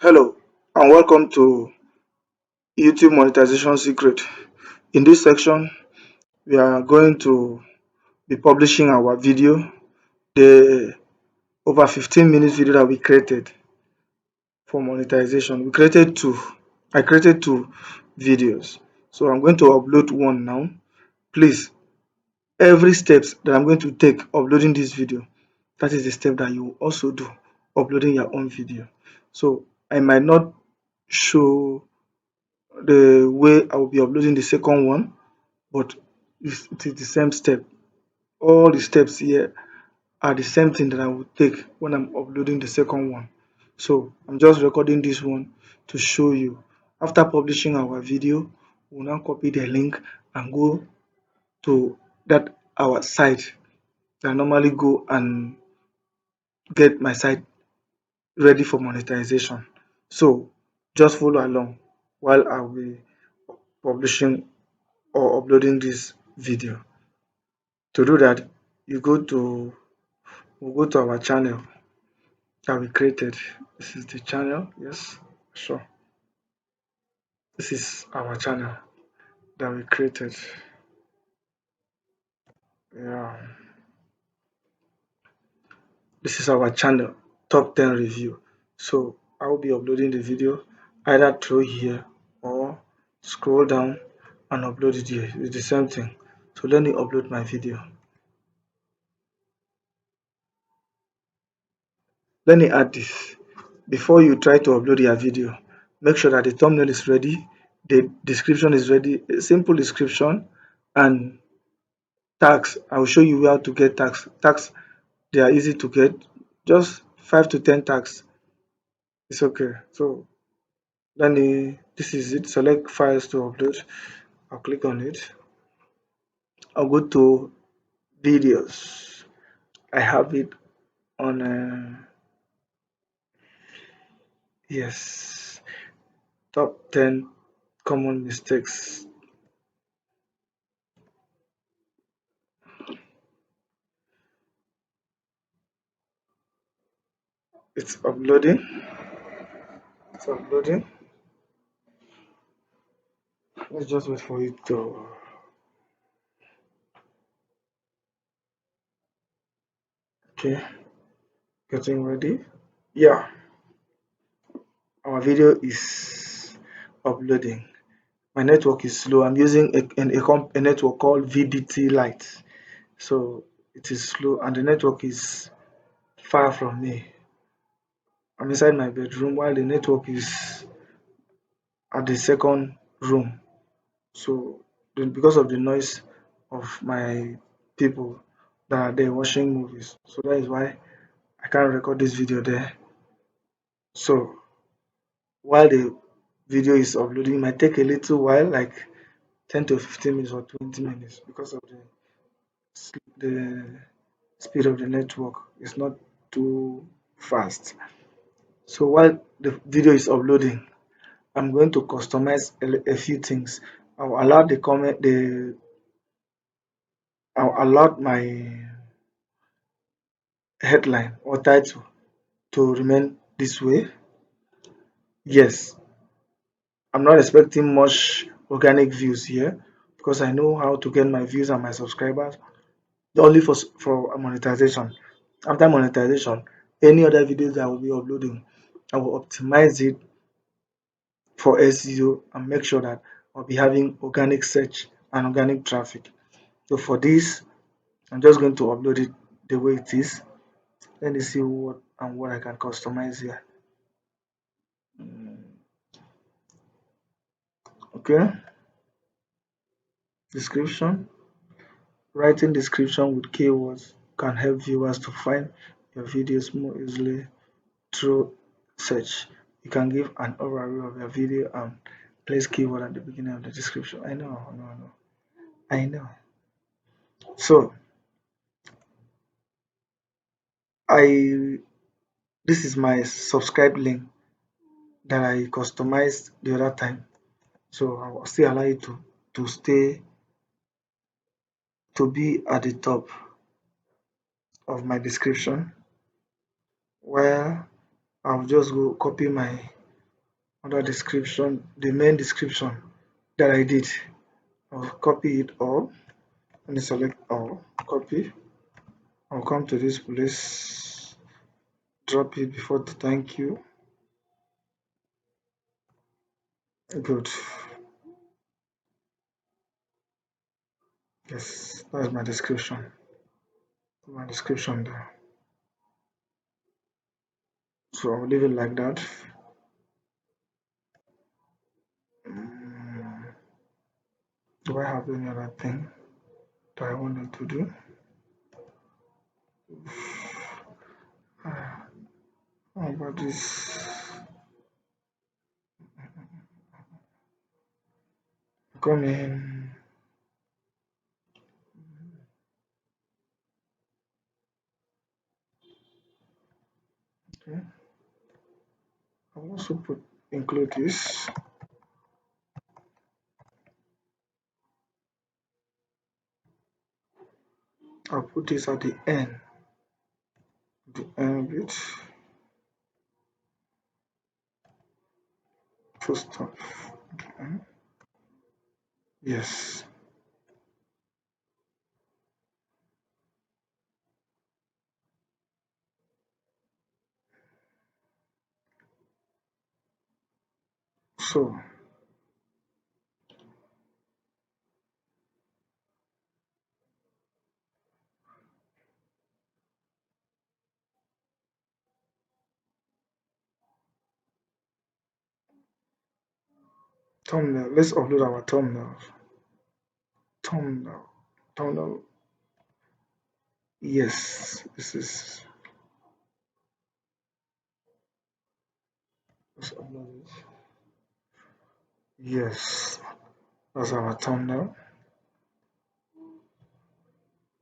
Hello and welcome to YouTube Monetization Secret. In this section, we are going to be publishing our video, the over 15-minute video that we created for monetization. I created two videos. So I'm going to upload one now. Please, every steps that I'm going to take uploading this video, that is the step that you also do uploading your own video. So I might not show the way I will be uploading the second one, but it is the same step. All the steps here are the same thing that I will take when I'm uploading the second one. So I'm just recording this one to show you. After publishing our video, we'll now copy the link and go to that our site that I normally go and get my site ready for monetization. So just follow along while I'll be publishing or uploading this video. To do that, you go to we'll go to our channel that we created. This is the channel, yes, sure. This is our channel that we created. Yeah, this is our channel, top 10 review. So I will be uploading the video either through here or scroll down and upload it here. It's the same thing. So let me upload my video. Let me add this. Before you try to upload your video, make sure that the thumbnail is ready, the description is ready, a simple description, and tags. I will show you how to get tags. Tags, they are easy to get, just 5 to 10 tags. It's okay. So let me, this is it. Select files to upload. I'll click on it. I'll go to videos. I have it on, yes, top 10 common mistakes. It's uploading. It's uploading. Let's just wait for it to. Okay, getting ready. Yeah, our video is uploading. My network is slow. I'm using a network called VDT Lite. So it is slow and the network is far from me. I'm inside my bedroom while the network is at the second room. So then because of the noise of my people that are there watching movies. So that is why I can't record this video there. So while the video is uploading, it might take a little while, like 10 to 15 minutes or 20 minutes because of the speed of the network is not too fast. So while the video is uploading, I'm going to customize a few things. I'll allow the comment the I'll allow my headline or title to remain this way. Yes, I'm not expecting much organic views here because I know how to get my views and my subscribers only for monetization. After monetization, any other videos that I will be uploading, I will optimize it for SEO and make sure that I'll be having organic search and organic traffic. So for this, I'm just going to upload it the way it is. Let me see what I can customize here. Okay, description. Writing description with keywords can help viewers to find your videos more easily through search. You can give an overview of your video and place keyword at the beginning of the description. I know, I know. So I this is my subscribe link that I customized the other time. So I will still allow you to stay to be at the top of my description where I'll just go copy my under description, the main description that I did. I'll copy it all. Let me select all, copy. I'll come to this place, drop it before the thank you. Good. Yes, that's my description. My description there. So I'll leave it like that. Mm, do I have any other thing that I wanted to do? Ah, how about this? Come in. Okay. I'll also include this. I'll put this at the end of it. Full stop. Okay. Yes. So thumbnail. Let's upload our thumbnail. Thumbnail. Thumbnail. Yes. This is. Let's upload it. Yes. That's our thumbnail.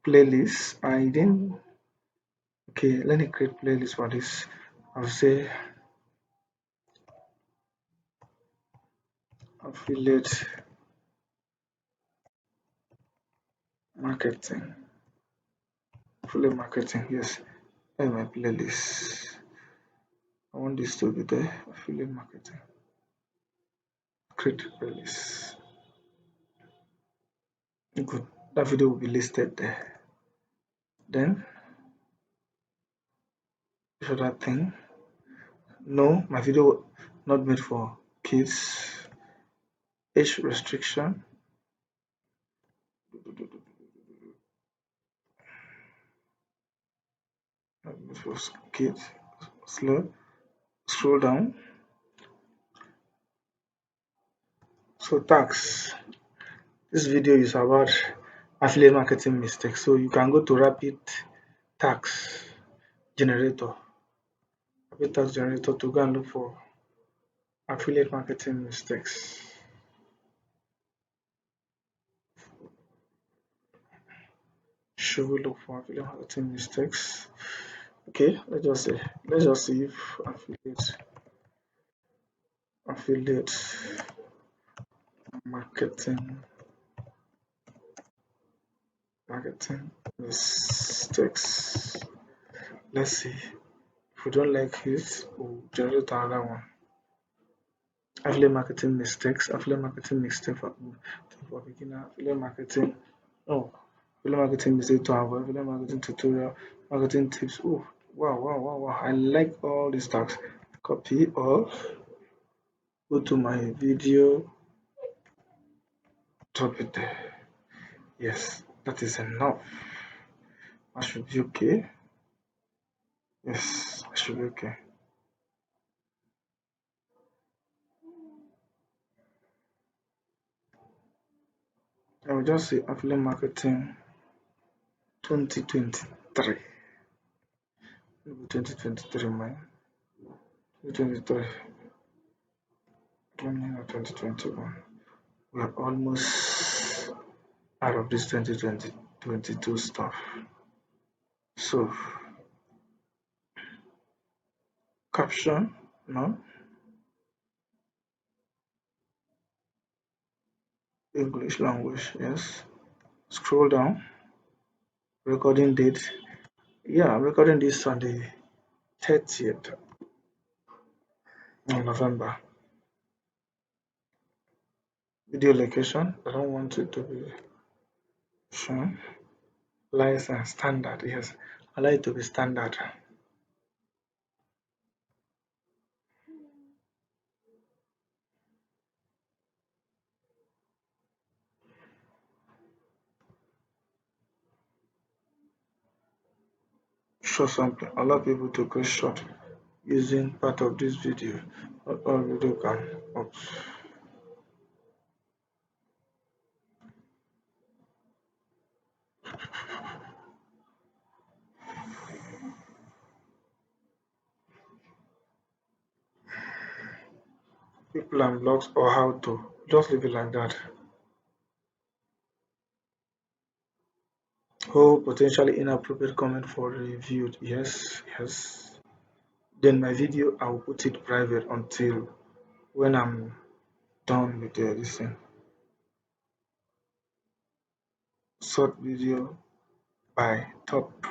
Playlist. I didn't. Okay. Let me create playlist for this. I'll say affiliate marketing. Affiliate marketing. Yes. And my playlist. I want this to be there. Affiliate marketing. Create playlist. Good. That video will be listed there. Then this other thing. No, my video not made for kids. Age restriction. Not made for kids. Slow. Scroll down. So tags. This video is about affiliate marketing mistakes. So you can go to rapid tags generator. Rapid tags generator to go and look for affiliate marketing mistakes. Should we look for affiliate marketing mistakes? Okay, let's just see if affiliate marketing mistakes. Let's see. If we don't like it, we'll generate another one. Affiliate marketing mistakes. Affiliate marketing mistake for beginner. Affiliate marketing. Oh, affiliate marketing mistake to avoid. Affiliate marketing tutorial. Marketing tips. Oh, wow, wow, wow, wow. I like all these tags. Copy all. Go to my video. Drop it there. Yes, that is enough. I should be okay. Yes, I should be okay. I will just say affiliate marketing 2023. Maybe 2023, man. 2023. 2021. We are almost out of this 2022 stuff. So, caption, no. English language, yes. Scroll down. Recording date. Yeah, I'm recording this on the 30th of November. video location. I don't want it to be shown. License standard. Yes, I like it to be standard. Show something. Allow people to create short using part of this video. Or video can. Oops. People and blogs or how to. Just leave it like that. Oh, potentially inappropriate comment for reviewed. Yes, yes. Then my video, I will put it private until when I'm done with this thing. Short video by top.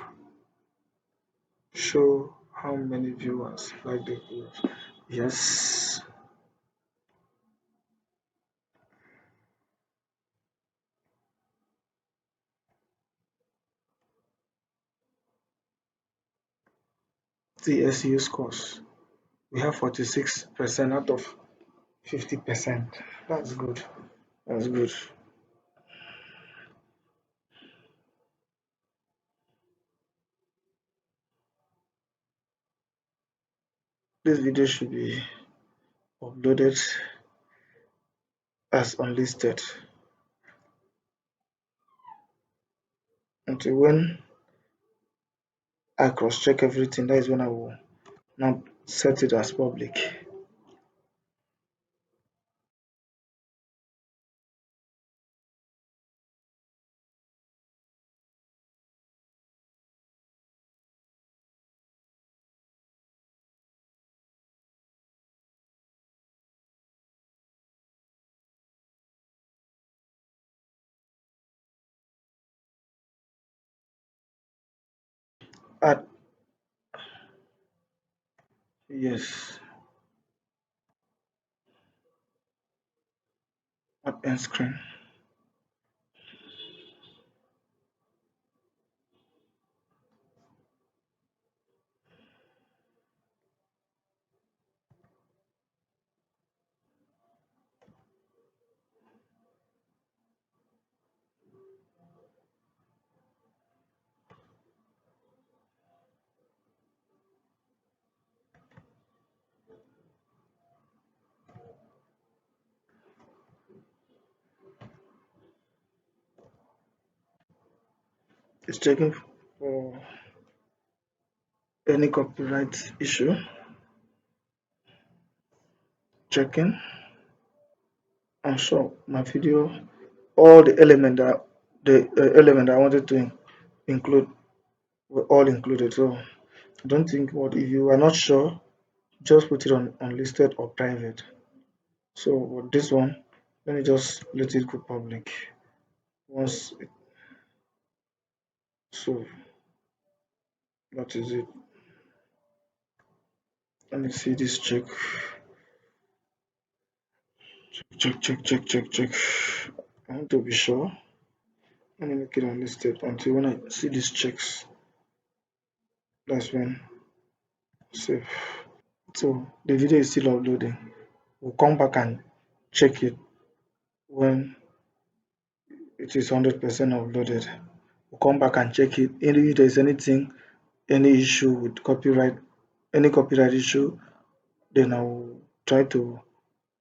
Show how many viewers like the video. Yes. The SEO scores. We have 46% out of 50%. That's good. That's good. This video should be uploaded as unlisted until when I cross check everything. That is when I will now set it as public. Add yes. Add end screen. It's checking for any copyright issue. Checking. I'm sure my video, all the element I wanted to include were all included. So I don't think what if you are not sure, just put it on unlisted or private. So with this one, let me just let it go public. Once it, so that is it. Let me see this check. Check. I want to be sure. Let me make it unlisted until when I see these checks. That's when save. So the video is still uploading. We'll come back and check it when it is 100% uploaded. We'll come back and check it. If there's anything, any issue with copyright, any copyright issue, then I'll try to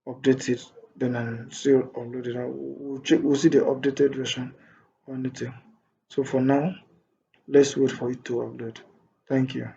update it. Then I'll still upload it. We'll check. We'll see the updated version or anything. So for now, let's wait for it to upload. Thank you.